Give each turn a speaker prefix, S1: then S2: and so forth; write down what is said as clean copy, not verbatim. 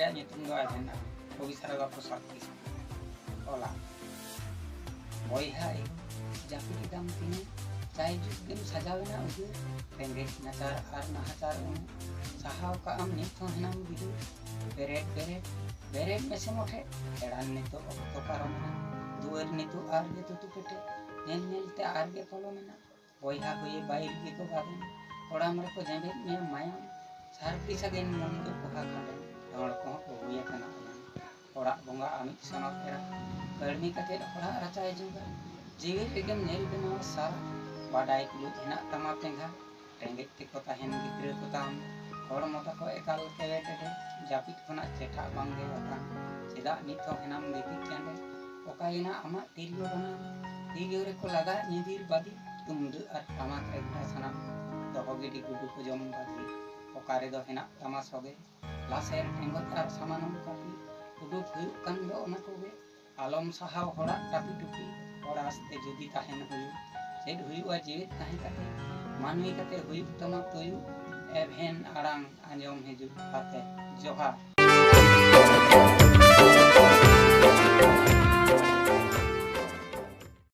S1: ᱨᱮᱭᱟᱜ ᱧᱩᱛᱩᱢ ᱫᱚ ᱮᱵᱷᱮᱱ ᱠᱚᱵᱤ ᱥᱟᱨᱚᱫᱟ ᱯᱨᱚᱥᱟᱫ ᱠᱤᱥᱠᱩ ᱚᱞᱟ ᱵᱚᱭᱦᱟ ᱡᱟᱹᱯᱤᱫ ᱮᱫᱟᱢ ᱛᱤᱱᱟᱹᱜ ᱪᱟᱭ ᱡᱩᱜᱽ ᱜᱮᱢ ᱥᱟᱡᱟᱣᱮᱱᱟ ᱩᱫᱩᱜ ᱨᱮᱸᱜᱮᱡ ᱱᱟᱪᱟᱨ ᱟᱨ ᱱᱟᱦᱟᱪᱟᱨ ᱥᱟᱦᱟᱣ ᱠᱟᱜ ᱟᱢ ᱱᱤᱛ ᱦᱚᱸ ᱦᱮᱱᱟᱢ ᱵᱤᱫᱩ ᱵᱮᱨᱮᱫ ᱵᱮᱨᱮᱫ ᱵᱮᱨᱮᱫ ᱢᱮᱥᱮ ᱢᱚᱴᱷᱮ ᱮᱲᱟᱱ ᱱᱤᱛᱚᱜ ᱚᱠᱛᱚ ᱯᱟᱨᱚᱢᱮᱱᱟ ᱫᱩᱣᱟᱹᱨ ᱱᱤᱛᱚᱜ ᱟᱨ ᱜᱮ ᱛᱩᱛᱩ ᱯᱮᱴᱮ ᱧᱮᱞ ᱧᱮᱞᱛᱮ ᱟᱨ ᱜᱮ ᱯᱚᱞᱚᱢᱮᱱᱟ ᱵᱚᱭᱦᱟ ᱦᱩᱭᱮ ᱵᱟᱭᱨᱤ ᱜᱮᱠᱚ ᱵᱟᱵᱮᱱ ᱠᱚᱲᱟᱢ ᱨᱮᱠᱚ ᱡᱮᱸᱵᱮᱫ ᱢᱮᱭᱟ ᱢᱟᱭᱟᱢ ᱥᱟᱨᱯᱤ ᱥᱟᱜᱮᱱ ᱢᱩᱱᱜᱟᱹ ᱯᱚᱦᱟ ᱠᱷᱟᱸᱰᱮ ᱦᱚᱲ ᱠᱚᱦᱚᱸ ᱠᱚ ᱦᱩᱭ ᱟᱠᱟᱱᱟ ᱚᱲᱟᱜ ᱵᱚᱸᱜᱟ ᱟᱢᱤᱡ ᱥᱚᱱᱚᱛ ᱮᱲᱟ ᱠᱟᱹᱲᱢᱤ ᱠᱟᱛᱮᱫ ᱦᱚᱲᱟᱜ ᱨᱟᱪᱟᱭ ᱡᱚᱸᱜᱟ ᱡᱤᱣᱤ ᱨᱮᱜᱮᱢ ᱧᱮᱞ ᱵᱮᱱᱟᱣᱟ ᱥᱟᱨᱟ ᱵᱟᱰᱟᱭ ᱛᱩᱞᱩᱡ ᱦᱮᱱᱟᱜ ᱛᱟᱢᱟ ᱴᱮᱸᱜᱟ ᱨᱮᱸᱜᱮᱡ ᱛᱮᱠᱚ ᱛᱟᱦᱮᱱ ᱜᱤᱫᱽᱨᱟᱹ ᱠᱚ ᱛᱟᱢ ᱦᱚᱲᱢᱚ ᱛᱟᱠᱚ ᱮᱠᱟᱞ ᱠᱮᱲᱮ ᱴᱮᱰᱮ ᱡᱟᱹᱯᱤᱫ ᱠᱷᱚᱱᱟᱜ ᱪᱮᱴᱷᱟ ᱵᱟᱝᱜᱮ ᱟᱠᱟᱱ ᱪᱮᱫᱟᱜ ᱱᱤᱛ ᱦᱚᱸ ᱦᱮᱱᱟᱢ ᱜᱤᱛᱤᱡ ᱪᱟᱸᱫᱮ ᱚᱠᱟᱭᱮᱱᱟ ᱟᱢᱟᱜ ᱛᱤᱨᱭᱳ ᱵᱟᱱᱟᱢ ᱛᱤᱨᱭᱳ ᱨᱮᱠᱚ ᱞᱟᱜᱟᱜ ᱧᱤᱫᱤᱨ ᱵᱟᱫᱤ ᱛᱩᱢᱫᱟᱹᱜ ᱟᱨ ᱴᱟᱢᱟᱠ ᱨᱮᱜᱽᱲᱟ ᱥᱟᱱᱟᱢ ᱫᱚᱦᱚ ᱜᱤᱰᱤ ᱜᱩᱰᱩ ᱠᱚ ᱡᱚᱢ ᱵᱟᱹᱜᱤ ᱚᱠᱟ ᱨᱮᱫᱚ ᱦᱮᱱᱟᱜ ᱛᱟᱢᱟ ᱥᱚᱜᱮ ᱞᱟᱥᱮᱨ ᱴᱮᱸᱜᱚᱡ ᱟᱨ ᱥᱟᱢᱟᱱᱚᱢ ᱠᱟᱹᱯᱤ ᱩᱰᱩᱠ ᱦᱩᱭᱩᱜ ᱠᱟᱱ ᱫᱚ ᱚᱱᱟ ᱠᱚᱜᱮ ᱟᱞᱚᱢ ᱥᱟᱦᱟᱣ ᱦᱚᱲᱟᱜ ᱴᱟᱯᱤ ᱴᱩᱯᱤ ᱦᱚᱲᱟᱥᱛᱮ ᱡᱩᱫᱤ ᱛᱟᱦᱮᱱ ᱦᱩᱭᱩᱜ ᱪᱮᱫ ᱦᱩᱭᱩᱜᱼᱟ ᱡᱮᱣᱮᱫ ᱛᱟᱦᱮᱸ ᱠᱟᱛᱮ ᱢᱟᱹᱱᱢᱤ ᱠᱟᱛᱮ ᱦᱩᱭᱩᱜ ᱛᱟᱢᱟ ᱛᱩᱭᱩ ᱮᱵᱷᱮᱱ ᱟᱲᱟᱝ ᱟᱸᱡᱚᱢ ᱦᱤᱡᱩᱜ ᱠᱟᱛᱮ ᱡᱚᱦᱟᱨ।